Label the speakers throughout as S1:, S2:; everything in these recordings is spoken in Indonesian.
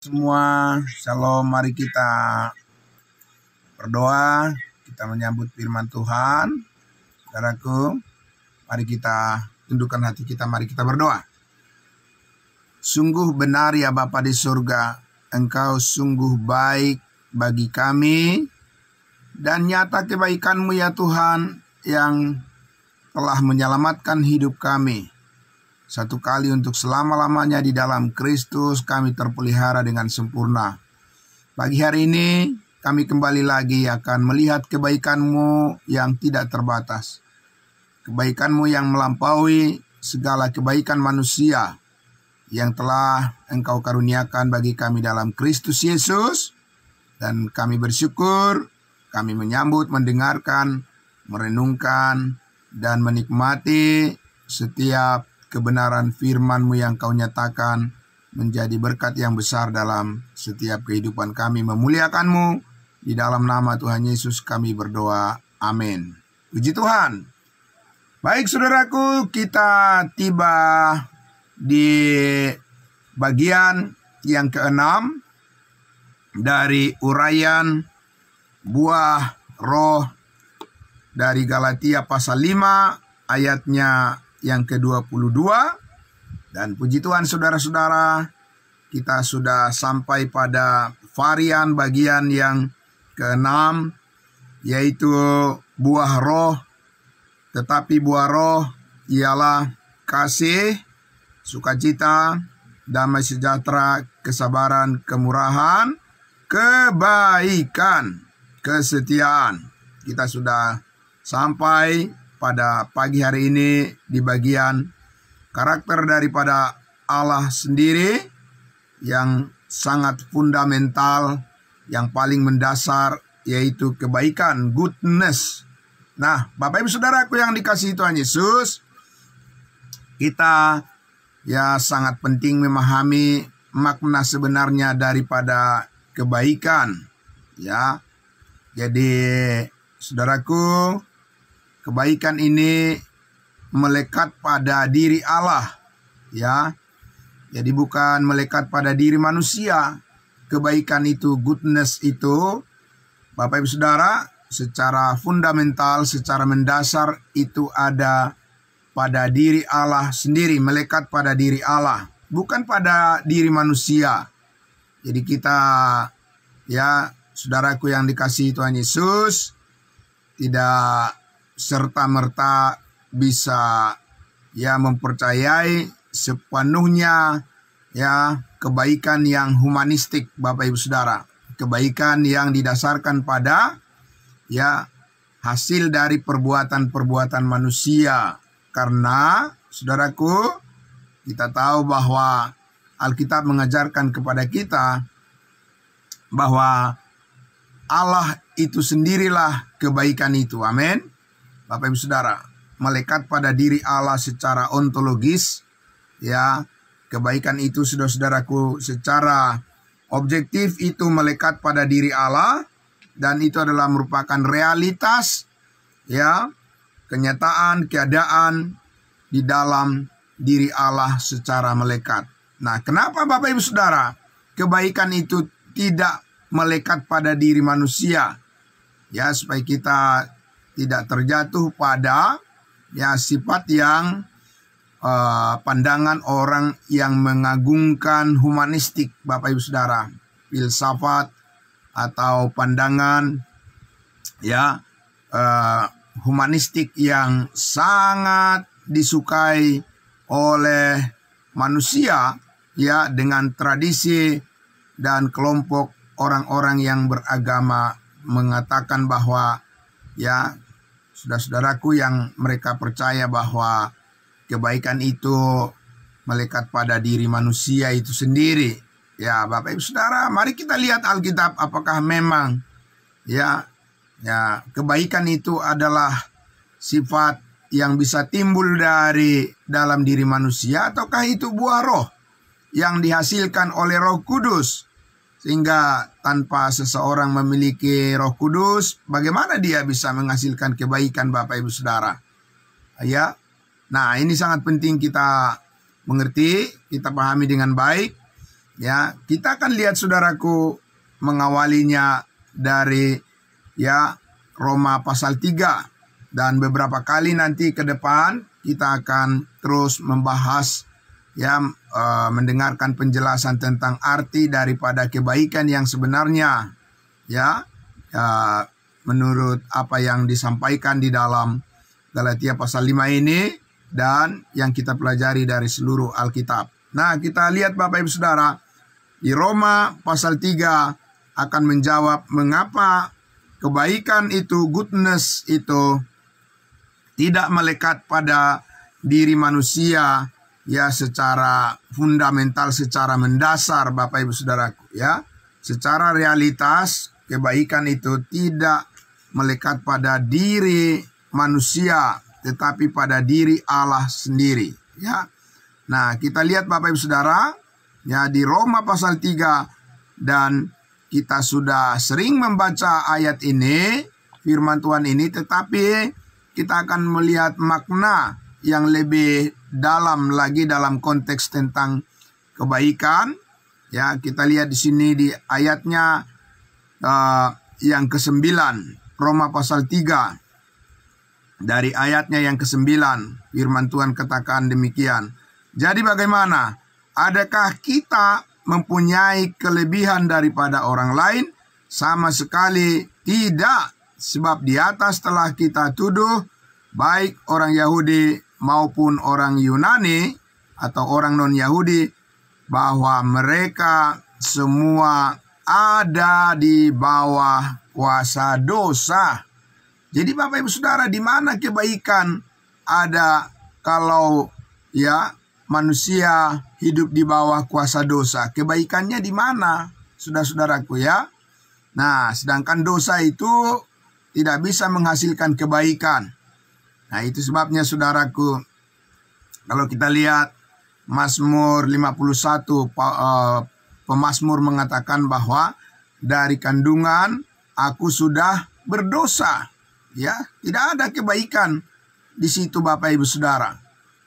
S1: Semua, shalom, mari kita berdoa, kita menyambut firman Tuhan. Saudaraku, mari kita tundukkan hati kita, mari kita berdoa. Sungguh benar ya Bapa di surga, Engkau sungguh baik bagi kami, dan nyata kebaikan-Mu ya Tuhan yang telah menyelamatkan hidup kami. Satu kali untuk selama-lamanya di dalam Kristus kami terpelihara dengan sempurna. Pagi hari ini kami kembali lagi akan melihat kebaikan-Mu yang tidak terbatas. Kebaikan-Mu yang melampaui segala kebaikan manusia yang telah Engkau karuniakan bagi kami dalam Kristus Yesus. Dan kami bersyukur, kami menyambut, mendengarkan, merenungkan, dan menikmati setiap kebenaran firman-Mu yang Kau nyatakan menjadi berkat yang besar dalam setiap kehidupan kami. Memuliakan-Mu, di dalam nama Tuhan Yesus kami berdoa. Amin. Puji Tuhan. Baik saudaraku, kita tiba di bagian yang keenam dari uraian buah roh dari Galatia pasal 5 ayatnya yang ke-22. Dan puji Tuhan saudara-saudara, kita sudah sampai pada varian bagian yang ke-6, yaitu buah roh. Tetapi buah roh ialah kasih, sukacita, damai sejahtera, kesabaran, kemurahan, kebaikan, kesetiaan. Kita sudah sampai pada pagi hari ini di bagian karakter daripada Allah sendiri yang sangat fundamental, yang paling mendasar, yaitu kebaikan, goodness. Nah, Bapak Ibu Saudaraku yang dikasihi Tuhan Yesus, kita ya sangat penting memahami makna sebenarnya daripada kebaikan. Ya, jadi saudaraku, kebaikan ini melekat pada diri Allah, ya. Jadi bukan melekat pada diri manusia. Kebaikan itu, goodness itu, Bapak Ibu Saudara, secara fundamental, secara mendasar itu ada pada diri Allah sendiri, melekat pada diri Allah, bukan pada diri manusia. Jadi kita, ya, saudaraku yang dikasihi Tuhan Yesus, tidak serta-merta bisa ya mempercayai sepenuhnya ya kebaikan yang humanistik, Bapak Ibu Saudara. Kebaikan yang didasarkan pada ya hasil dari perbuatan-perbuatan manusia. Karena saudaraku, kita tahu bahwa Alkitab mengajarkan kepada kita bahwa Allah itu sendirilah kebaikan itu. Amin. Bapak Ibu Saudara, melekat pada diri Allah secara ontologis, ya, kebaikan itu saudara-saudaraku secara objektif itu melekat pada diri Allah, dan itu adalah merupakan realitas, ya, kenyataan, keadaan di dalam diri Allah secara melekat. Nah, kenapa Bapak Ibu Saudara kebaikan itu tidak melekat pada diri manusia? Ya, supaya kita tidak terjatuh pada ya sifat yang pandangan orang yang mengagungkan humanistik, Bapak Ibu Saudara, filsafat atau pandangan ya humanistik yang sangat disukai oleh manusia, ya, dengan tradisi dan kelompok orang-orang yang beragama mengatakan bahwa ya saudara-saudaraku yang mereka percaya bahwa kebaikan itu melekat pada diri manusia itu sendiri. Ya, Bapak Ibu Saudara, mari kita lihat Alkitab apakah memang ya kebaikan itu adalah sifat yang bisa timbul dari dalam diri manusia, ataukah itu buah roh yang dihasilkan oleh Roh Kudus. Sehingga tanpa seseorang memiliki Roh Kudus, bagaimana dia bisa menghasilkan kebaikan, Bapak Ibu Saudara? Ya. Nah, ini sangat penting kita mengerti, kita pahami dengan baik. Ya, kita akan lihat saudaraku mengawalinya dari ya Roma pasal 3, dan beberapa kali nanti ke depan kita akan terus membahas ya mendengarkan penjelasan tentang arti daripada kebaikan yang sebenarnya ya, menurut apa yang disampaikan di dalam Galatia pasal 5 ini dan yang kita pelajari dari seluruh Alkitab. Nah, kita lihat Bapak Ibu Saudara, di Roma pasal 3 akan menjawab mengapa kebaikan itu, goodness itu tidak melekat pada diri manusia ya secara fundamental, secara mendasar Bapak Ibu Saudaraku ya. Secara realitas kebaikan itu tidak melekat pada diri manusia tetapi pada diri Allah sendiri ya. Nah, kita lihat Bapak Ibu Saudara ya di Roma pasal 3, dan kita sudah sering membaca ayat ini, firman Tuhan ini, tetapi kita akan melihat makna yang lebih dalam lagi dalam konteks tentang kebaikan. Ya, kita lihat di sini di ayatnya yang ke-9, Roma pasal 3. Dari ayatnya yang ke-9, firman Tuhan katakan demikian. Jadi bagaimana? Adakah kita mempunyai kelebihan daripada orang lain? Sama sekali tidak. Sebab di atas telah kita tuduh, baik orang Yahudi maupun orang Yunani atau orang non-Yahudi, bahwa mereka semua ada di bawah kuasa dosa. Jadi Bapak Ibu Saudara, di mana kebaikan ada kalau ya manusia hidup di bawah kuasa dosa? Kebaikannya di mana, saudara-saudaraku ya? Nah, sedangkan dosa itu tidak bisa menghasilkan kebaikan. Nah, itu sebabnya saudaraku, kalau kita lihat Mazmur 51, pemazmur mengatakan bahwa dari kandungan aku sudah berdosa. Ya, tidak ada kebaikan di situ Bapak Ibu Saudara.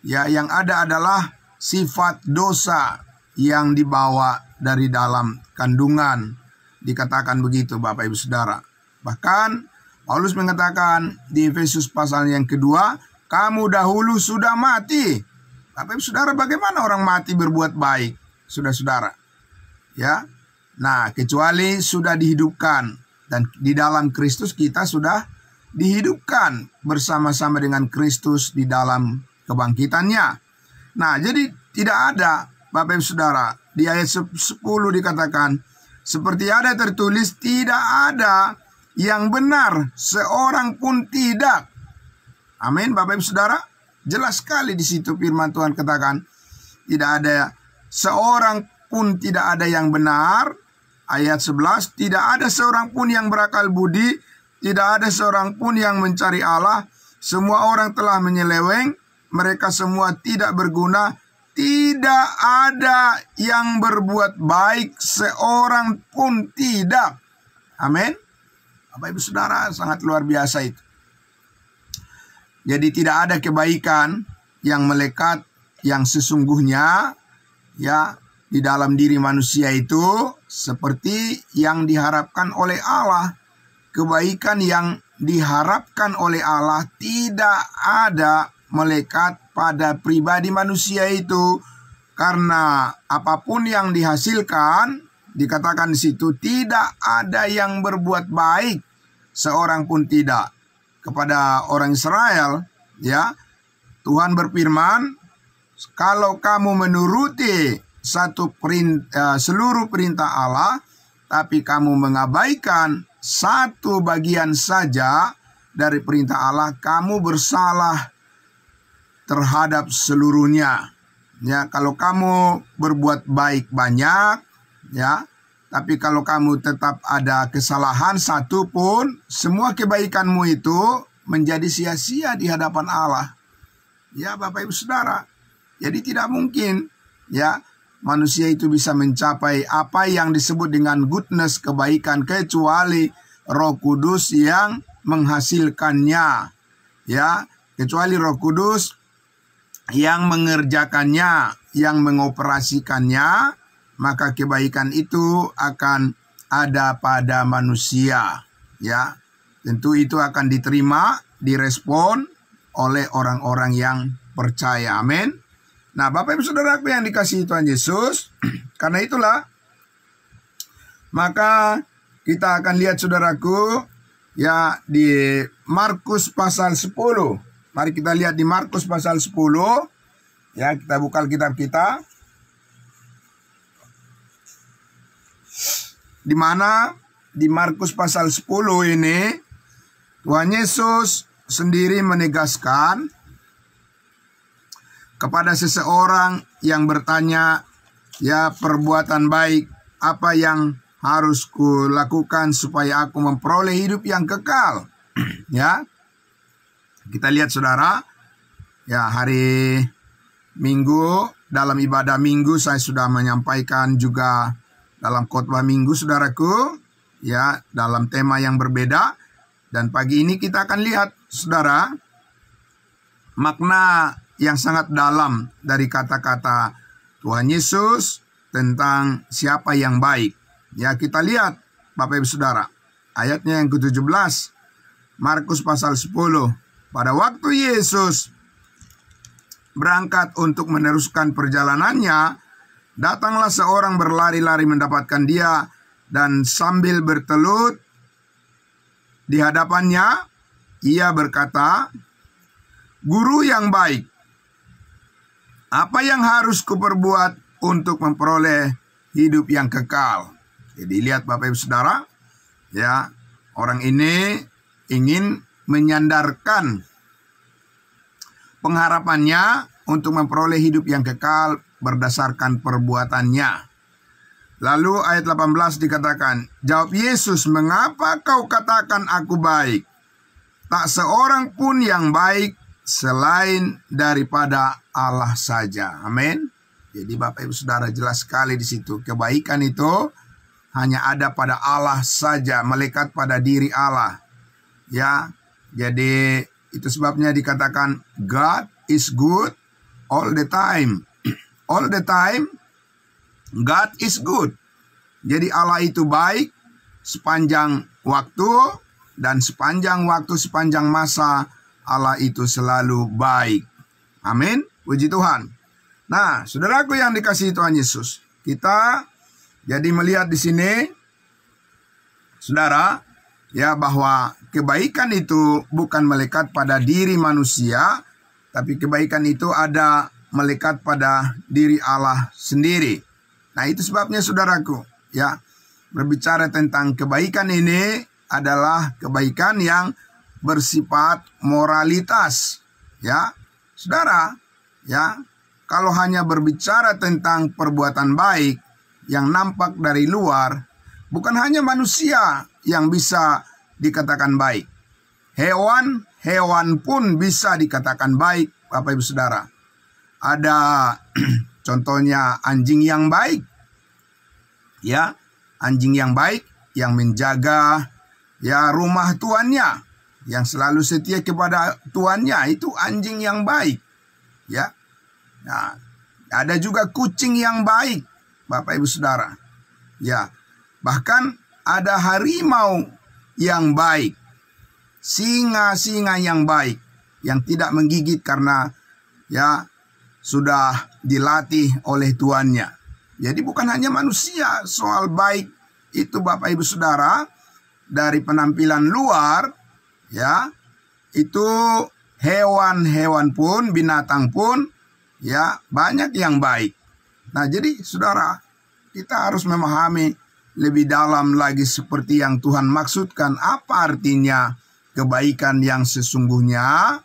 S1: Ya, yang ada adalah sifat dosa yang dibawa dari dalam kandungan. Dikatakan begitu Bapak Ibu Saudara. Bahkan Paulus mengatakan di Efesus pasal yang kedua, kamu dahulu sudah mati. Bapak Ibu Saudara, bagaimana orang mati berbuat baik, saudara-saudara? Ya, nah kecuali sudah dihidupkan, dan di dalam Kristus kita sudah dihidupkan bersama-sama dengan Kristus di dalam kebangkitannya. Nah, jadi tidak ada Bapak Ibu Saudara, di ayat 10 dikatakan, seperti ada tertulis, tidak ada yang benar, seorang pun tidak. Amin Bapak Ibu Saudara. Jelas sekali di situ firman Tuhan katakan, tidak ada seorang pun, tidak ada yang benar. Ayat 11, tidak ada seorang pun yang berakal budi, tidak ada seorang pun yang mencari Allah. Semua orang telah menyeleweng, mereka semua tidak berguna. Tidak ada yang berbuat baik, seorang pun tidak. Amin. Bapak Ibu Saudara, sangat luar biasa itu. Jadi tidak ada kebaikan yang melekat, yang sesungguhnya ya di dalam diri manusia itu seperti yang diharapkan oleh Allah. Kebaikan yang diharapkan oleh Allah tidak ada melekat pada pribadi manusia itu, karena apapun yang dihasilkan, dikatakan di situ, tidak ada yang berbuat baik, seorang pun tidak. Kepada orang Israel, ya, Tuhan berfirman, kalau kamu menuruti seluruh perintah Allah, tapi kamu mengabaikan satu bagian saja dari perintah Allah, kamu bersalah terhadap seluruhnya. Ya, kalau kamu berbuat baik banyak, ya, tapi kalau kamu tetap ada kesalahan satu pun, semua kebaikanmu itu menjadi sia-sia di hadapan Allah. Ya, Bapak Ibu Saudara. Jadi tidak mungkin ya manusia itu bisa mencapai apa yang disebut dengan goodness, kebaikan, kecuali Roh Kudus yang menghasilkannya. Ya, kecuali Roh Kudus yang mengerjakannya, yang mengoperasikannya, maka kebaikan itu akan ada pada manusia, ya. Tentu itu akan diterima, direspon oleh orang-orang yang percaya. Amin. Nah, Bapak Ibu Saudaraku yang dikasihi Tuhan Yesus, karena itulah maka kita akan lihat saudaraku ya di Markus pasal 10. Mari kita lihat di Markus pasal 10. Ya, kita buka Alkitab kita. Di mana di Markus pasal 10 ini Tuhan Yesus sendiri menegaskan kepada seseorang yang bertanya, ya, perbuatan baik apa yang harus kulakukan supaya aku memperoleh hidup yang kekal. Ya, kita lihat saudara, ya, hari Minggu dalam ibadah Minggu saya sudah menyampaikan juga dalam khotbah Minggu saudaraku, ya, dalam tema yang berbeda. Dan pagi ini kita akan lihat saudara makna yang sangat dalam dari kata-kata Tuhan Yesus tentang siapa yang baik. Ya, kita lihat Bapak Ibu Saudara, ayatnya yang ke-17, Markus pasal 10. Pada waktu Yesus berangkat untuk meneruskan perjalanannya, datanglah seorang berlari-lari mendapatkan dia, dan sambil bertelut di hadapannya, ia berkata, "Guru yang baik, apa yang harus kuperbuat untuk memperoleh hidup yang kekal?" Jadi lihat Bapak Ibu Saudara, ya, orang ini ingin menyandarkan pengharapannya untuk memperoleh hidup yang kekal berdasarkan perbuatannya. Lalu ayat 18 dikatakan, jawab Yesus, "Mengapa kau katakan aku baik? Tak seorang pun yang baik selain daripada Allah saja." Amin. Jadi Bapak Ibu Saudara, jelas sekali di situ kebaikan itu hanya ada pada Allah saja, melekat pada diri Allah. Ya, jadi itu sebabnya dikatakan God is good all the time. All the time God is good. Jadi Allah itu baik sepanjang waktu, dan sepanjang waktu, sepanjang masa Allah itu selalu baik. Amin. Puji Tuhan. Nah, saudaraku yang dikasihi Tuhan Yesus, kita jadi melihat di sini, saudara, ya, bahwa kebaikan itu bukan melekat pada diri manusia, tapi kebaikan itu ada melekat pada diri Allah sendiri. Nah, itu sebabnya saudaraku, ya, berbicara tentang kebaikan ini adalah kebaikan yang bersifat moralitas. Ya, saudara, ya, kalau hanya berbicara tentang perbuatan baik yang nampak dari luar, bukan hanya manusia yang bisa dikatakan baik. Hewan pun bisa dikatakan baik, Bapak Ibu Saudara. Ada contohnya anjing yang baik. Ya, anjing yang baik yang menjaga, ya, rumah tuannya, yang selalu setia kepada tuannya, itu anjing yang baik. Ya. Nah, ada juga kucing yang baik, Bapak Ibu Saudara. Ya. Bahkan ada harimau yang baik. Singa-singa yang baik, yang tidak menggigit karena, ya, sudah dilatih oleh tuannya. Jadi bukan hanya manusia soal baik itu, Bapak Ibu Saudara, dari penampilan luar, ya, itu hewan-hewan pun, binatang pun, ya, banyak yang baik. Nah, jadi saudara, kita harus memahami lebih dalam lagi seperti yang Tuhan maksudkan, apa artinya kebaikan yang sesungguhnya,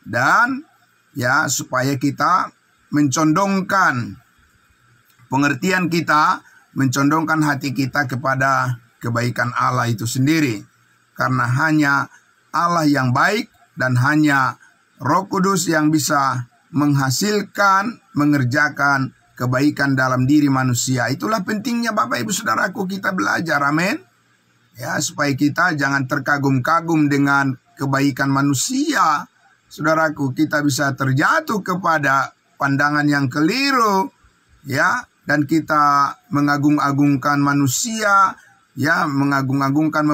S1: dan, ya, supaya kita mencondongkan pengertian kita, mencondongkan hati kita kepada kebaikan Allah itu sendiri. Karena hanya Allah yang baik dan hanya Roh Kudus yang bisa menghasilkan, mengerjakan kebaikan dalam diri manusia. Itulah pentingnya Bapak Ibu Saudaraku kita belajar, amin. Ya, supaya kita jangan terkagum-kagum dengan kebaikan manusia. Saudaraku, kita bisa terjatuh kepada pandangan yang keliru, ya, dan kita mengagung-agungkan manusia, ya, mengagung-agungkan,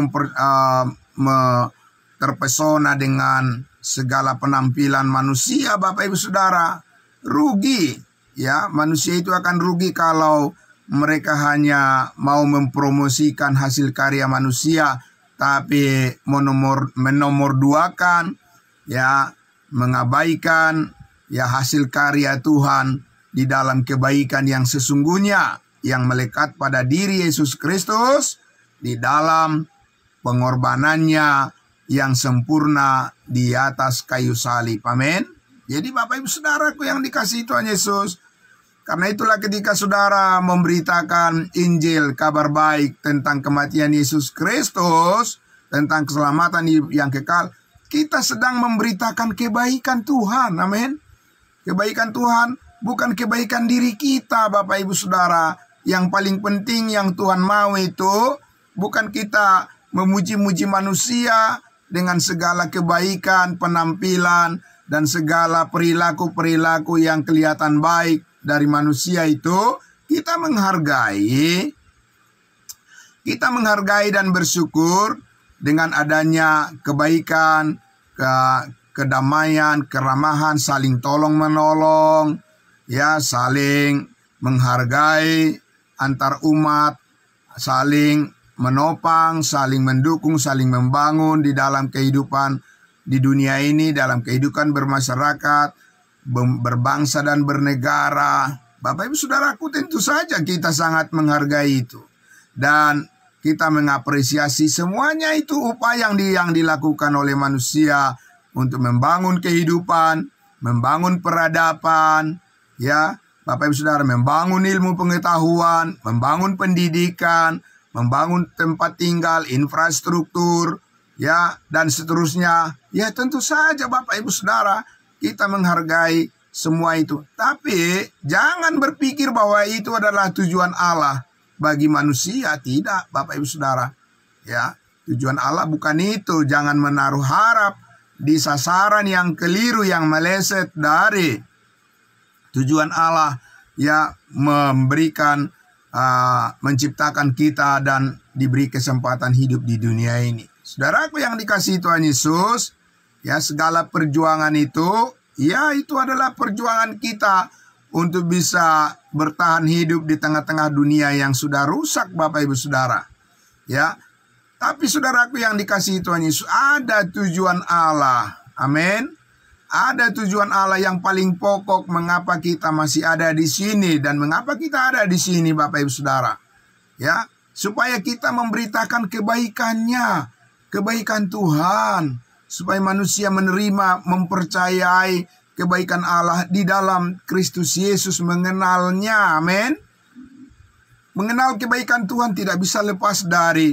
S1: terpesona dengan segala penampilan manusia, Bapak Ibu Saudara, rugi, ya. Manusia itu akan rugi kalau mereka hanya mau mempromosikan hasil karya manusia, tapi menomorduakan, ya, mengabaikan, ya, hasil karya Tuhan di dalam kebaikan yang sesungguhnya, yang melekat pada diri Yesus Kristus di dalam pengorbanannya yang sempurna di atas kayu salib. Amin. Jadi Bapak Ibu Saudaraku yang dikasihi Tuhan Yesus, karena itulah ketika saudara memberitakan Injil, kabar baik tentang kematian Yesus Kristus, tentang keselamatan yang kekal, kita sedang memberitakan kebaikan Tuhan. Amin. Kebaikan Tuhan, bukan kebaikan diri kita, Bapak Ibu Saudara. Yang paling penting yang Tuhan mau itu bukan kita memuji-muji manusia dengan segala kebaikan, penampilan, dan segala perilaku-perilaku yang kelihatan baik dari manusia itu. Kita menghargai dan bersyukur dengan adanya kebaikan, kedamaian, keramahan, saling tolong-menolong, ya, saling menghargai antar umat, saling menopang, saling mendukung, saling membangun di dalam kehidupan di dunia ini, dalam kehidupan bermasyarakat, berbangsa dan bernegara. Bapak Ibu Saudaraku, tentu saja kita sangat menghargai itu, dan kita mengapresiasi semuanya itu upaya yang dilakukan oleh manusia untuk membangun kehidupan, membangun peradaban, ya, Bapak Ibu Saudara, membangun ilmu pengetahuan, membangun pendidikan, membangun tempat tinggal, infrastruktur, ya, dan seterusnya. Ya, tentu saja Bapak Ibu Saudara, kita menghargai semua itu. Tapi jangan berpikir bahwa itu adalah tujuan Allah bagi manusia. Tidak, Bapak Ibu Saudara. Ya, tujuan Allah bukan itu. Jangan menaruh harap di sasaran yang keliru, yang meleset dari tujuan Allah, ya, memberikan, menciptakan kita dan diberi kesempatan hidup di dunia ini. Saudaraku yang dikasihi Tuhan Yesus, ya, segala perjuangan itu, ya, itu adalah perjuangan kita untuk bisa bertahan hidup di tengah-tengah dunia yang sudah rusak, Bapak Ibu Saudara. Ya, tapi saudaraku yang dikasihi Tuhan Yesus, ada tujuan Allah. Amin. Ada tujuan Allah yang paling pokok mengapa kita masih ada di sini dan mengapa kita ada di sini, Bapak Ibu Saudara. Ya, supaya kita memberitakan kebaikannya, kebaikan Tuhan, supaya manusia menerima, mempercayai kebaikan Allah di dalam Kristus Yesus, mengenalnya. Amin. Mengenal kebaikan Tuhan tidak bisa lepas dari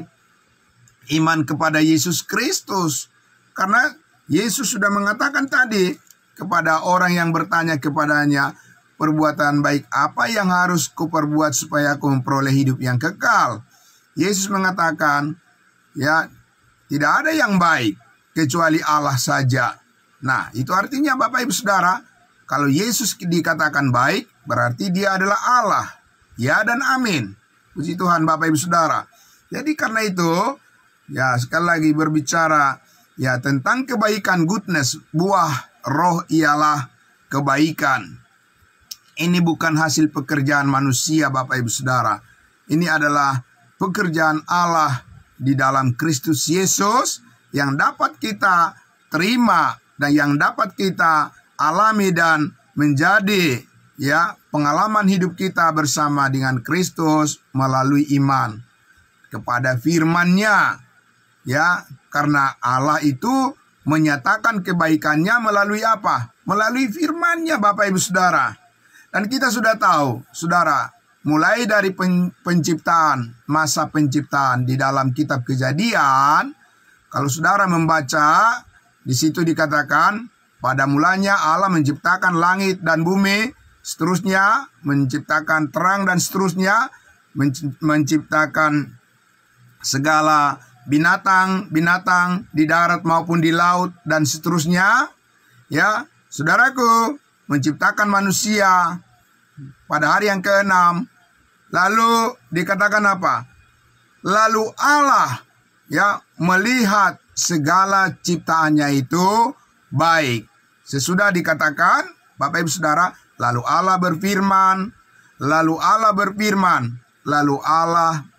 S1: iman kepada Yesus Kristus. Karena Yesus sudah mengatakan tadi kepada orang yang bertanya kepadanya, perbuatan baik apa yang harus kuperbuat supaya aku memperoleh hidup yang kekal? Yesus mengatakan, ya, tidak ada yang baik kecuali Allah saja. Nah, itu artinya Bapak Ibu Saudara, kalau Yesus dikatakan baik, berarti dia adalah Allah. Ya dan amin. Puji Tuhan Bapak Ibu Saudara. Jadi karena itu, ya, sekali lagi berbicara, ya, tentang kebaikan, goodness, buah roh ialah kebaikan. Ini bukan hasil pekerjaan manusia, Bapak Ibu Saudara. Ini adalah pekerjaan Allah di dalam Kristus Yesus yang dapat kita terima dan yang dapat kita alami dan menjadi, ya, pengalaman hidup kita bersama dengan Kristus melalui iman kepada firman-Nya. Ya, karena Allah itu menyatakan kebaikannya melalui apa? Melalui firman-Nya, Bapak Ibu Saudara. Dan kita sudah tahu, Saudara, mulai dari penciptaan, masa penciptaan di dalam kitab Kejadian, kalau Saudara membaca, di situ dikatakan, pada mulanya Allah menciptakan langit dan bumi, seterusnya menciptakan terang dan seterusnya, menciptakan segala binatang-binatang di darat maupun di laut dan seterusnya. Ya, saudaraku, menciptakan manusia pada hari yang ke-6 Lalu dikatakan apa? Lalu Allah ya melihat segala ciptaannya itu baik. Sesudah dikatakan, Bapak Ibu Saudara, lalu Allah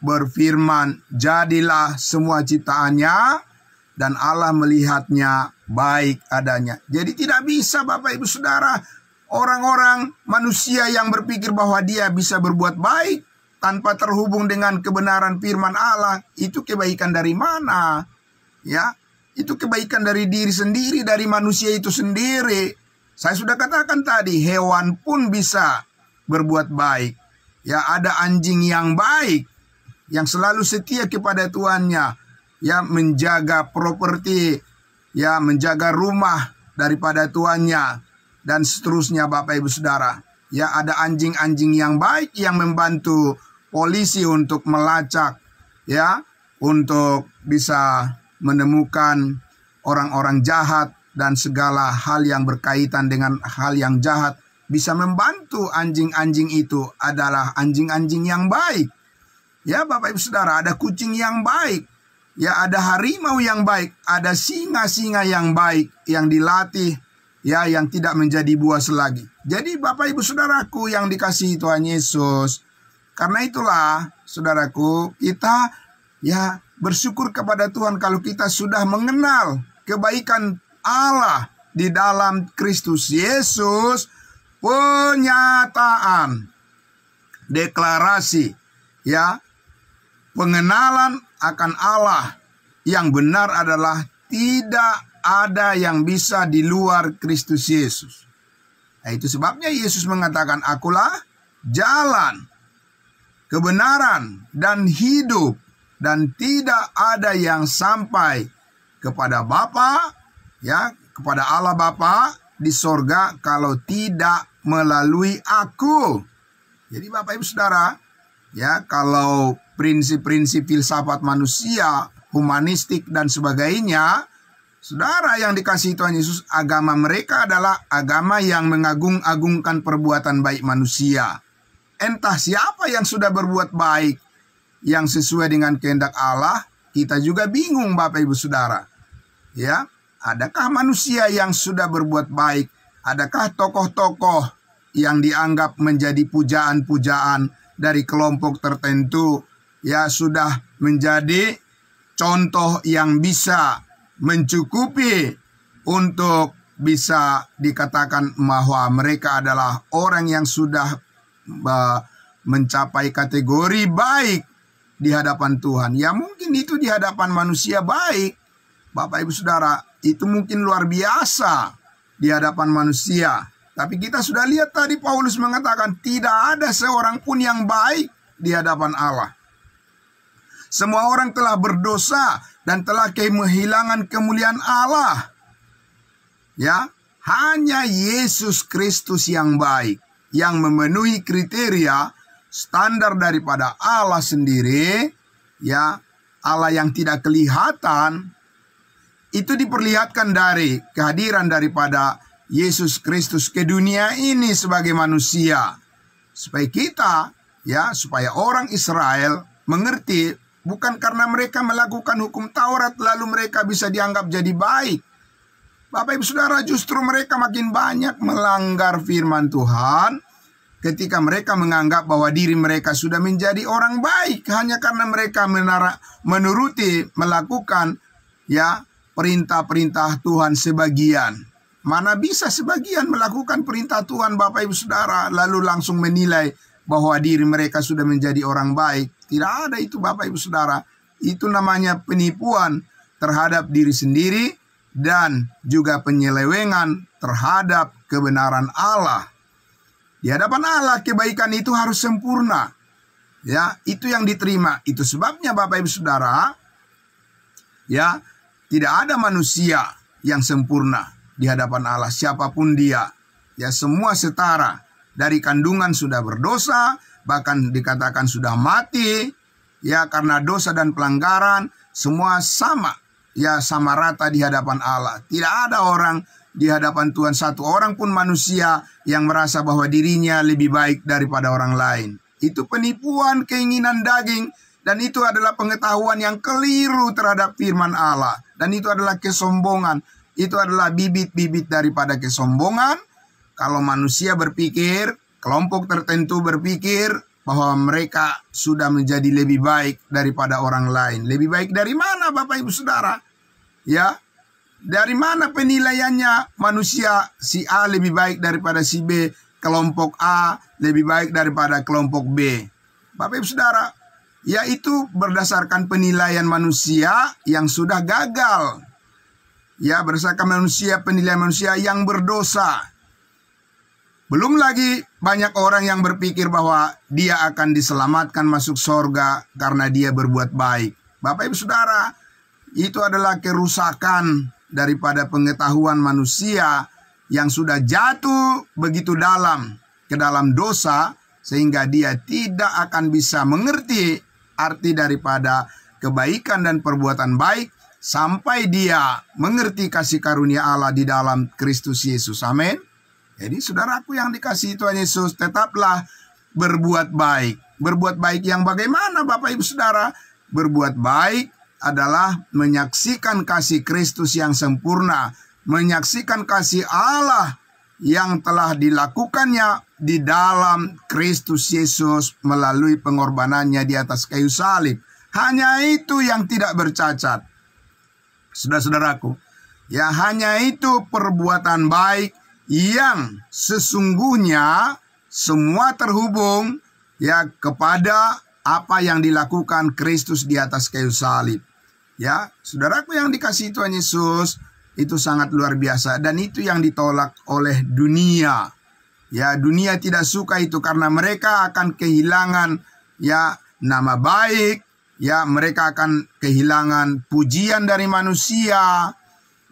S1: berfirman, jadilah semua ciptaannya, dan Allah melihatnya baik adanya. Jadi tidak bisa Bapak Ibu Saudara, orang-orang manusia yang berpikir bahwa dia bisa berbuat baik tanpa terhubung dengan kebenaran firman Allah. Itu kebaikan dari mana? Ya, itu kebaikan dari diri sendiri, dari manusia itu sendiri. Saya sudah katakan tadi, hewan pun bisa berbuat baik. Ya, ada anjing yang baik, yang selalu setia kepada tuannya, ya, menjaga properti, ya, menjaga rumah daripada tuannya, dan seterusnya Bapak Ibu Saudara. Ya, ada anjing-anjing yang baik yang membantu polisi untuk melacak, ya, untuk bisa menemukan orang-orang jahat dan segala hal yang berkaitan dengan hal yang jahat. Bisa membantu anjing-anjing itu adalah anjing-anjing yang baik. Ya Bapak Ibu Saudara, ada kucing yang baik. Ya, ada harimau yang baik, ada singa-singa yang baik yang dilatih, ya, yang tidak menjadi buas lagi. Jadi Bapak Ibu Saudaraku yang dikasihi Tuhan Yesus, karena itulah saudaraku, kita ya bersyukur kepada Tuhan kalau kita sudah mengenal kebaikan Allah di dalam Kristus Yesus. Penyataan, deklarasi, ya, pengenalan akan Allah yang benar adalah tidak ada yang bisa di luar Kristus Yesus. Nah, itu sebabnya Yesus mengatakan, akulah jalan, kebenaran, dan hidup, dan tidak ada yang sampai kepada Bapa, ya, kepada Allah Bapa di sorga kalau tidak melalui aku. Jadi Bapak Ibu Saudara, ya, kalau prinsip-prinsip filsafat manusia, humanistik dan sebagainya, saudara yang dikasihi Tuhan Yesus, agama mereka adalah agama yang mengagung-agungkan perbuatan baik manusia. Entah siapa yang sudah berbuat baik yang sesuai dengan kehendak Allah, kita juga bingung Bapak Ibu Saudara. Ya, adakah manusia yang sudah berbuat baik? Adakah tokoh-tokoh yang dianggap menjadi pujaan-pujaan dari kelompok tertentu, ya, sudah menjadi contoh yang bisa mencukupi untuk bisa dikatakan bahwa mereka adalah orang yang sudah mencapai kategori baik di hadapan Tuhan? Ya, mungkin itu di hadapan manusia baik, Bapak Ibu Saudara, itu mungkin luar biasa di hadapan manusia. Tapi kita sudah lihat tadi Paulus mengatakan tidak ada seorang pun yang baik di hadapan Allah. Semua orang telah berdosa dan telah kehilangan kemuliaan Allah. Ya, hanya Yesus Kristus yang baik, yang memenuhi kriteria standar daripada Allah sendiri, ya, Allah yang tidak kelihatan. Itu diperlihatkan dari kehadiran daripada Yesus Kristus ke dunia ini sebagai manusia. Supaya kita, ya, supaya orang Israel mengerti, bukan karena mereka melakukan hukum Taurat lalu mereka bisa dianggap jadi baik. Bapak Ibu Saudara, justru mereka makin banyak melanggar firman Tuhan ketika mereka menganggap bahwa diri mereka sudah menjadi orang baik hanya karena mereka menuruti, melakukan, ya, perintah-perintah Tuhan sebagian. Mana bisa sebagian melakukan perintah Tuhan Bapak Ibu Saudara lalu langsung menilai bahwa diri mereka sudah menjadi orang baik. Tidak ada itu Bapak Ibu Saudara. Itu namanya penipuan terhadap diri sendiri dan juga penyelewengan terhadap kebenaran Allah. Di hadapan Allah kebaikan itu harus sempurna. Ya, itu yang diterima. Itu sebabnya Bapak Ibu Saudara, ya, tidak ada manusia yang sempurna di hadapan Allah, siapapun dia. Ya, semua setara. Dari kandungan sudah berdosa, bahkan dikatakan sudah mati. Ya, karena dosa dan pelanggaran, semua sama. Ya, sama rata di hadapan Allah. Tidak ada orang di hadapan Tuhan, satu orang pun manusia yang merasa bahwa dirinya lebih baik daripada orang lain. Itu penipuan keinginan daging. Dan itu adalah pengetahuan yang keliru terhadap firman Allah. Dan itu adalah kesombongan. Itu adalah bibit-bibit daripada kesombongan. Kalau manusia berpikir, kelompok tertentu berpikir bahwa mereka sudah menjadi lebih baik daripada orang lain. Lebih baik dari mana Bapak Ibu Saudara? Ya, dari mana penilaiannya manusia si A lebih baik daripada si B, kelompok A lebih baik daripada kelompok B. Bapak Ibu Saudara, yaitu berdasarkan penilaian manusia yang sudah gagal. Ya, berdasarkan penilaian manusia yang berdosa. Belum lagi banyak orang yang berpikir bahwa dia akan diselamatkan masuk surga karena dia berbuat baik. Bapak Ibu Saudara, itu adalah kerusakan daripada pengetahuan manusia yang sudah jatuh begitu dalam ke dalam dosa, sehingga dia tidak akan bisa mengerti arti daripada kebaikan dan perbuatan baik sampai dia mengerti kasih karunia Allah di dalam Kristus Yesus. Amin. Jadi saudaraku yang dikasihi Tuhan Yesus, tetaplah berbuat baik. Berbuat baik yang bagaimana Bapak Ibu Saudara? Berbuat baik adalah menyaksikan kasih Kristus yang sempurna, menyaksikan kasih Allah yang telah dilakukannya di dalam Kristus Yesus melalui pengorbanannya di atas kayu salib. Hanya itu yang tidak bercacat. Saudara-saudaraku, ya hanya itu perbuatan baik yang sesungguhnya semua terhubung ya kepada apa yang dilakukan Kristus di atas kayu salib. Ya, saudaraku yang dikasihi Tuhan Yesus, itu sangat luar biasa dan itu yang ditolak oleh dunia. Ya, dunia tidak suka itu karena mereka akan kehilangan ya nama baik, ya mereka akan kehilangan pujian dari manusia.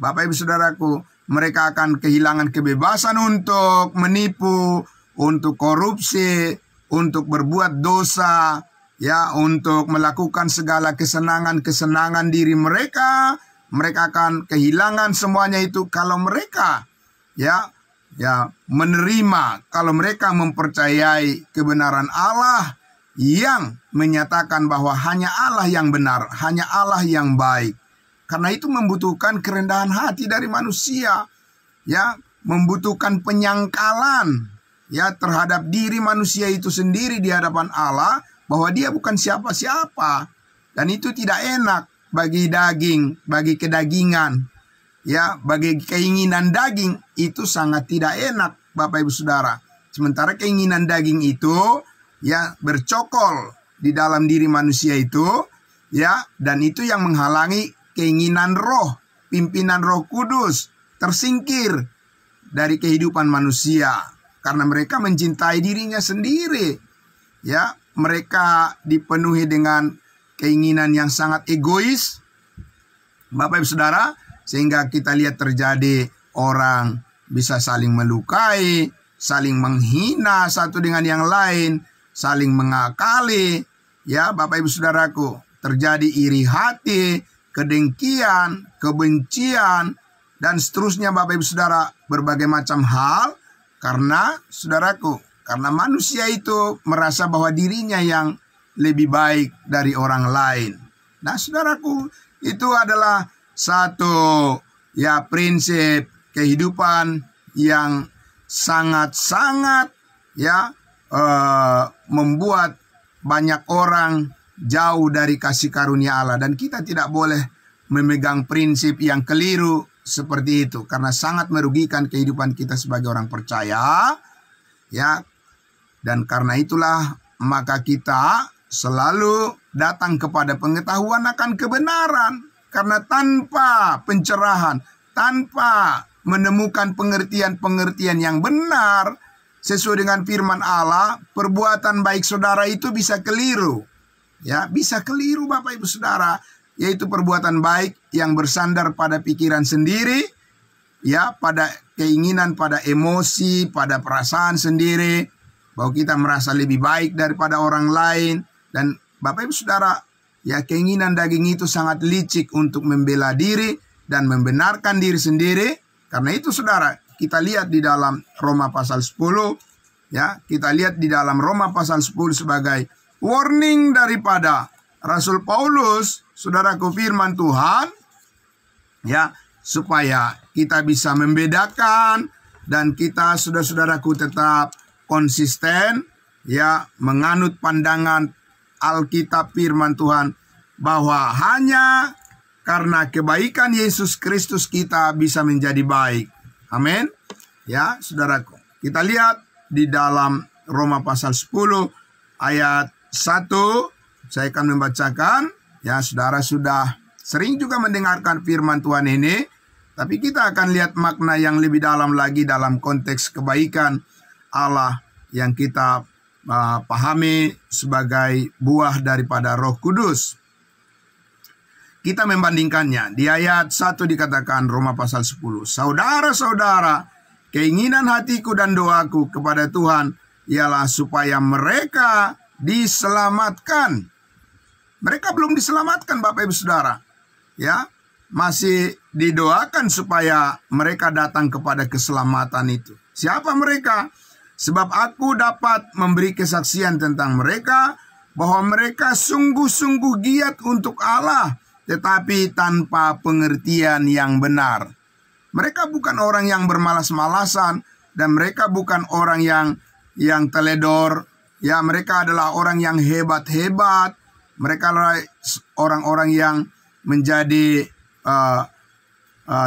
S1: Bapak Ibu Saudaraku, mereka akan kehilangan kebebasan untuk menipu, untuk korupsi, untuk berbuat dosa, ya, untuk melakukan segala kesenangan-kesenangan diri mereka. Mereka akan kehilangan semuanya itu kalau mereka ya menerima, kalau mereka mempercayai kebenaran Allah yang menyatakan bahwa hanya Allah yang benar, hanya Allah yang baik. Karena itu membutuhkan kerendahan hati dari manusia, ya, membutuhkan penyangkalan ya terhadap diri manusia itu sendiri di hadapan Allah, bahwa dia bukan siapa-siapa. Dan itu tidak enak bagi daging, bagi kedagingan, ya, bagi keinginan daging itu sangat tidak enak Bapak Ibu Saudara. Sementara keinginan daging itu ya bercokol di dalam diri manusia itu, ya, dan itu yang menghalangi keinginan roh, pimpinan Roh Kudus tersingkir dari kehidupan manusia karena mereka mencintai dirinya sendiri. Ya, mereka dipenuhi dengan keinginan yang sangat egois, Bapak Ibu Saudara, sehingga kita lihat terjadi orang bisa saling melukai, saling menghina satu dengan yang lain, saling mengakali, ya Bapak Ibu Saudaraku, terjadi iri hati, kedengkian, kebencian, dan seterusnya Bapak Ibu Saudara, berbagai macam hal, karena saudaraku, karena manusia itu merasa bahwa dirinya yang lebih baik dari orang lain. Nah saudaraku, itu adalah satu ya prinsip kehidupan yang sangat-sangat ya membuat banyak orang jauh dari kasih karunia Allah. Dan kita tidak boleh memegang prinsip yang keliru seperti itu, karena sangat merugikan kehidupan kita sebagai orang percaya, ya. Dan karena itulah maka kita selalu datang kepada pengetahuan akan kebenaran, karena tanpa pencerahan, tanpa menemukan pengertian-pengertian yang benar sesuai dengan firman Allah, perbuatan baik saudara itu bisa keliru. Ya, bisa keliru Bapak Ibu Saudara, yaitu perbuatan baik yang bersandar pada pikiran sendiri, ya, pada keinginan, pada emosi, pada perasaan sendiri, bahwa kita merasa lebih baik daripada orang lain. Dan Bapak Ibu Saudara, ya, keinginan daging itu sangat licik untuk membela diri dan membenarkan diri sendiri. Karena itu saudara, kita lihat di dalam Roma pasal 10 Ya, kita lihat di dalam Roma pasal 10 sebagai warning daripada Rasul Paulus, saudaraku, firman Tuhan, ya, supaya kita bisa membedakan dan kita, saudara-saudaraku, tetap konsisten, ya, menganut pandangan Alkitab firman Tuhan bahwa hanya karena kebaikan Yesus Kristus kita bisa menjadi baik. Amin. Ya, saudaraku. Kita lihat di dalam Roma pasal 10 ayat 1. Saya akan membacakan. Ya, saudara sudah sering juga mendengarkan firman Tuhan ini. Tapi kita akan lihat makna yang lebih dalam lagi dalam konteks kebaikan Allah yang kita pahami sebagai buah daripada Roh Kudus. Kita membandingkannya. Di ayat 1 dikatakan Roma pasal 10. Saudara-saudara, keinginan hatiku dan doaku kepada Tuhan ialah supaya mereka diselamatkan. Mereka belum diselamatkan, Bapak Ibu Saudara. Ya, masih didoakan supaya mereka datang kepada keselamatan itu. Siapa mereka? Sebab aku dapat memberi kesaksian tentang mereka bahwa mereka sungguh-sungguh giat untuk Allah, tetapi tanpa pengertian yang benar. Mereka bukan orang yang bermalas-malasan dan mereka bukan orang yang teledor. Ya, mereka adalah orang yang hebat-hebat. Mereka adalah orang-orang yang menjadi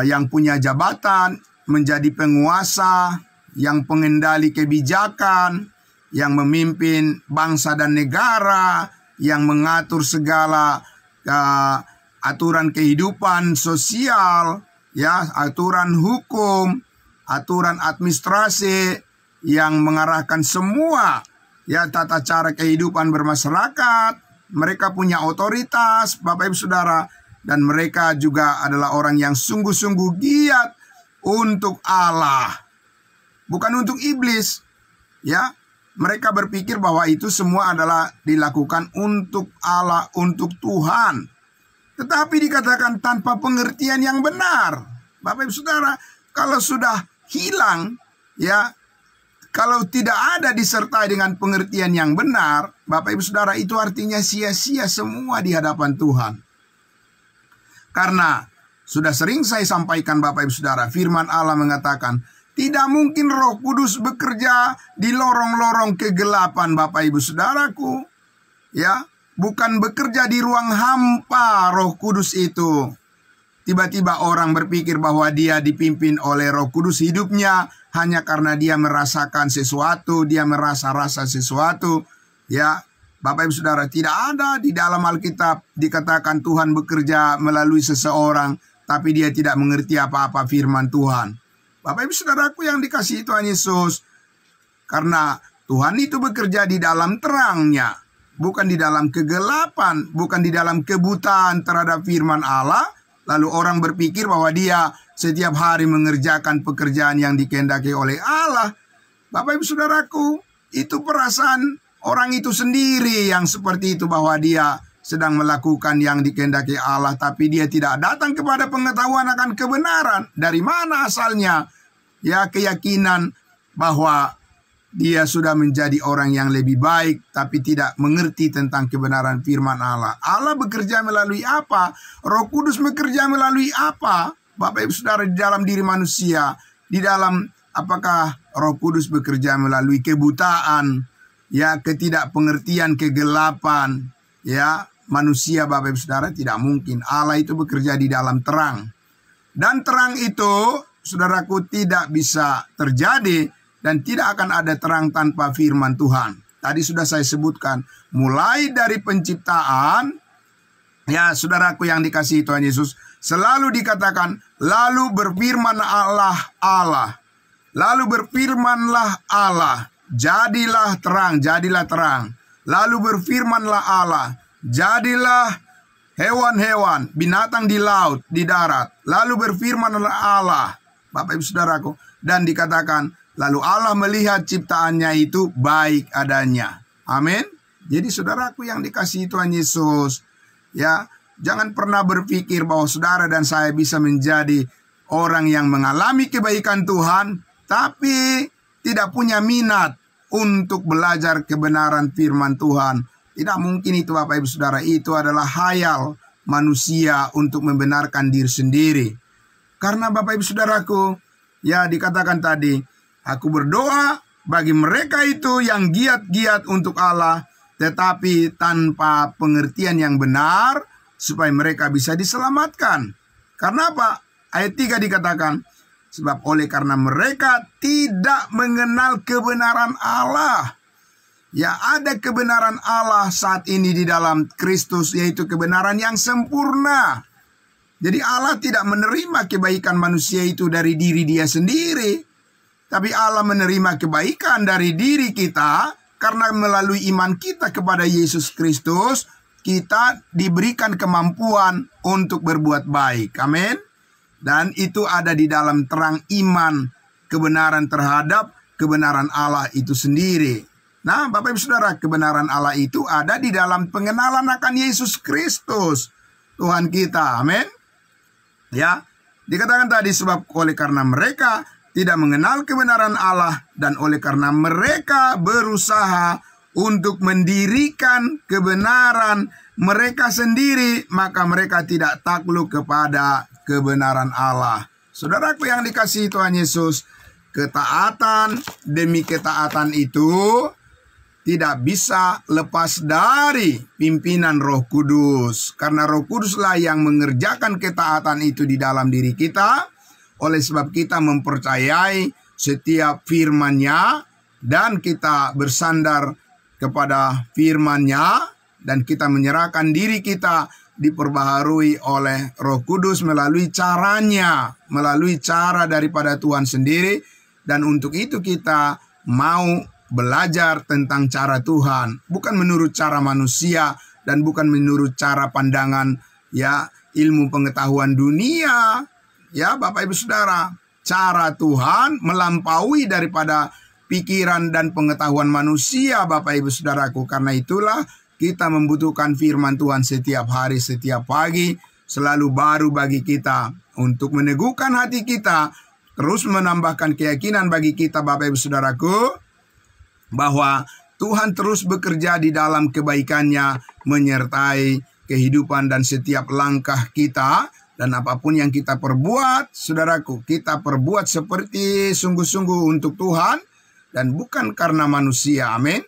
S1: yang punya jabatan, menjadi penguasa, yang pengendali kebijakan, yang memimpin bangsa dan negara, yang mengatur segala aturan kehidupan sosial, ya, aturan hukum, aturan administrasi yang mengarahkan semua, ya, tata cara kehidupan bermasyarakat. Mereka punya otoritas, Bapak Ibu Saudara, dan mereka juga adalah orang yang sungguh-sungguh giat untuk Allah, bukan untuk iblis. Ya, mereka berpikir bahwa itu semua adalah dilakukan untuk Allah, untuk Tuhan. Tetapi dikatakan tanpa pengertian yang benar. Bapak Ibu Saudara, kalau sudah hilang, ya, kalau tidak ada disertai dengan pengertian yang benar, Bapak Ibu Saudara, itu artinya sia-sia semua di hadapan Tuhan. Karena sudah sering saya sampaikan, Bapak Ibu Saudara, firman Allah mengatakan, tidak mungkin Roh Kudus bekerja di lorong-lorong kegelapan, Bapak Ibu Saudaraku. Ya, bukan bekerja di ruang hampa Roh Kudus itu. Tiba-tiba orang berpikir bahwa dia dipimpin oleh Roh Kudus hidupnya hanya karena dia merasakan sesuatu, dia merasa-rasa sesuatu. Ya, Bapak Ibu Saudara, tidak ada di dalam Alkitab dikatakan Tuhan bekerja melalui seseorang, tapi dia tidak mengerti apa-apa firman Tuhan. Bapak Ibu Saudaraku yang dikasihi Tuhan Yesus, karena Tuhan itu bekerja di dalam terangnya, bukan di dalam kegelapan, bukan di dalam kebutaan terhadap firman Allah. Lalu orang berpikir bahwa dia setiap hari mengerjakan pekerjaan yang dikehendaki oleh Allah. Bapak Ibu Saudaraku, itu perasaan orang itu sendiri yang seperti itu, bahwa dia sedang melakukan yang dikehendaki Allah, tapi dia tidak datang kepada pengetahuan akan kebenaran. Dari mana asalnya? Ya, keyakinan bahwa dia sudah menjadi orang yang lebih baik, tapi tidak mengerti tentang kebenaran firman Allah. Allah bekerja melalui apa? Roh Kudus bekerja melalui apa? Bapak Ibu Saudara, di dalam diri manusia, di dalam apakah Roh Kudus bekerja melalui kebutaan, ya, ketidakpengertian, kegelapan, ya, manusia, Bapak Ibu Saudara, tidak mungkin. Allah itu bekerja di dalam terang. Dan terang itu, saudaraku, tidak bisa terjadi dan tidak akan ada terang tanpa firman Tuhan. Tadi sudah saya sebutkan, mulai dari penciptaan, ya, saudaraku yang dikasihi Tuhan Yesus, selalu dikatakan, lalu berfirmanlah Allah. Lalu berfirmanlah Allah, jadilah terang, jadilah terang. Lalu berfirmanlah Allah, jadilah hewan-hewan, binatang di laut, di darat. Lalu berfirmanlah Allah, Bapak Ibu Saudaraku, dan dikatakan, lalu Allah melihat ciptaannya itu baik adanya. Amin. Jadi saudaraku yang dikasihi Tuhan Yesus, ya, jangan pernah berpikir bahwa saudara dan saya bisa menjadi orang yang mengalami kebaikan Tuhan, tapi tidak punya minat untuk belajar kebenaran firman Tuhan. Tidak mungkin itu Bapak Ibu Saudara, itu adalah hayal manusia untuk membenarkan diri sendiri. Karena Bapak Ibu Saudaraku, ya dikatakan tadi, aku berdoa bagi mereka itu yang giat-giat untuk Allah, tetapi tanpa pengertian yang benar, supaya mereka bisa diselamatkan. Karena apa? Ayat 3 dikatakan, sebab oleh karena mereka tidak mengenal kebenaran Allah. Ya, ada kebenaran Allah saat ini di dalam Kristus, yaitu kebenaran yang sempurna. Jadi Allah tidak menerima kebaikan manusia itu dari diri dia sendiri, tapi Allah menerima kebaikan dari diri kita karena melalui iman kita kepada Yesus Kristus, kita diberikan kemampuan untuk berbuat baik. Amin. Dan itu ada di dalam terang iman, kebenaran terhadap kebenaran Allah itu sendiri. Nah, Bapak Ibu Saudara, kebenaran Allah itu ada di dalam pengenalan akan Yesus Kristus, Tuhan kita. Amin. Ya, dikatakan tadi, sebab oleh karena mereka tidak mengenal kebenaran Allah, dan oleh karena mereka berusaha untuk mendirikan kebenaran mereka sendiri, maka mereka tidak takluk kepada kebenaran Allah. Saudaraku yang dikasihi Tuhan Yesus, ketaatan demi ketaatan itu tidak bisa lepas dari pimpinan Roh Kudus. Karena Roh Kuduslah yang mengerjakan ketaatan itu di dalam diri kita. Oleh sebab kita mempercayai setiap firman-Nya, dan kita bersandar kepada firman-Nya, dan kita menyerahkan diri kita diperbaharui oleh Roh Kudus melalui caranya, melalui cara daripada Tuhan sendiri. Dan untuk itu kita mau belajar tentang cara Tuhan, bukan menurut cara manusia dan bukan menurut cara pandangan ya ilmu pengetahuan dunia. Ya Bapak Ibu Saudara, cara Tuhan melampaui daripada pikiran dan pengetahuan manusia, Bapak Ibu Saudaraku. Karena itulah kita membutuhkan firman Tuhan setiap hari, setiap pagi, selalu baru bagi kita untuk meneguhkan hati kita, terus menambahkan keyakinan bagi kita, Bapak Ibu Saudaraku, bahwa Tuhan terus bekerja di dalam kebaikan-Nya, menyertai kehidupan dan setiap langkah kita. Dan apapun yang kita perbuat, saudaraku, kita perbuat seperti sungguh-sungguh untuk Tuhan dan bukan karena manusia. Amin.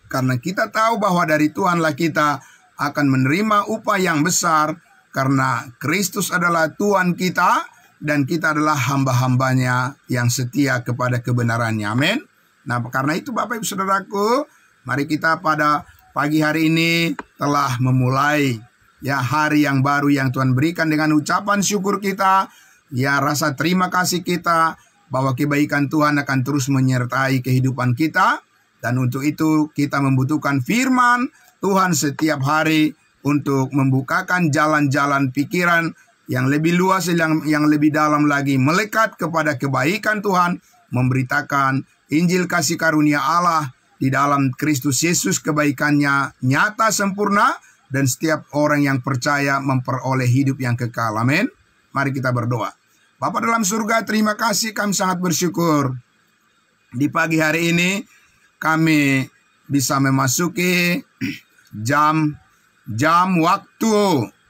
S1: Karena kita tahu bahwa dari Tuhanlah kita akan menerima upah yang besar, karena Kristus adalah Tuhan kita dan kita adalah hamba-hambanya yang setia kepada kebenarannya. Amin. Nah, karena itu Bapak Ibu Saudaraku, mari kita pada pagi hari ini telah memulai ya hari yang baru yang Tuhan berikan dengan ucapan syukur kita, ya rasa terima kasih kita bahwa kebaikan Tuhan akan terus menyertai kehidupan kita. Dan untuk itu kita membutuhkan firman Tuhan setiap hari untuk membukakan jalan-jalan pikiran yang lebih luas, yang lebih dalam lagi, melekat kepada kebaikan Tuhan, memberitakan Injil kasih karunia Allah di dalam Kristus Yesus, kebaikannya nyata sempurna, dan setiap orang yang percaya memperoleh hidup yang kekal. Amin. Mari kita berdoa. Bapa dalam surga, terima kasih, kami sangat bersyukur. Di pagi hari ini kami bisa memasuki jam waktu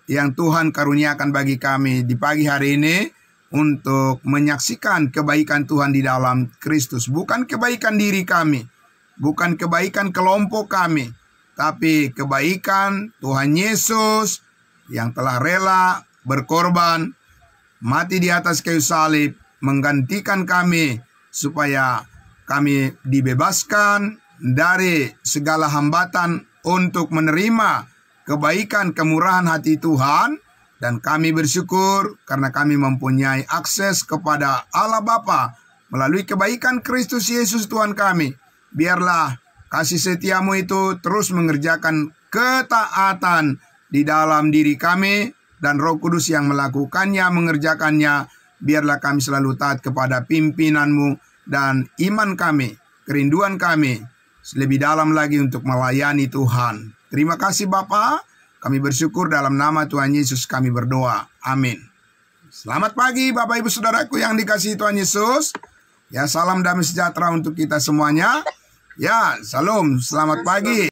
S1: yang Tuhan karuniakan bagi kami di pagi hari ini untuk menyaksikan kebaikan Tuhan di dalam Kristus. Bukan kebaikan diri kami, bukan kebaikan kelompok kami, tapi kebaikan Tuhan Yesus yang telah rela berkorban, mati di atas kayu salib, menggantikan kami supaya kami dibebaskan dari segala hambatan untuk menerima kebaikan kemurahan hati Tuhan. Dan kami bersyukur karena kami mempunyai akses kepada Allah Bapa melalui kebaikan Kristus Yesus Tuhan kami. Biarlah kasih setiamu itu terus mengerjakan ketaatan di dalam diri kami, dan Roh Kudus yang melakukannya, mengerjakannya. Biarlah kami selalu taat kepada pimpinanmu, dan iman kami, kerinduan kami lebih dalam lagi untuk melayani Tuhan. Terima kasih Bapa. Kami bersyukur dalam nama Tuhan Yesus kami berdoa. Amin. Selamat pagi Bapak Ibu Saudaraku yang dikasihi Tuhan Yesus. Ya, salam damai sejahtera untuk kita semuanya. Ya, salam, selamat pagi.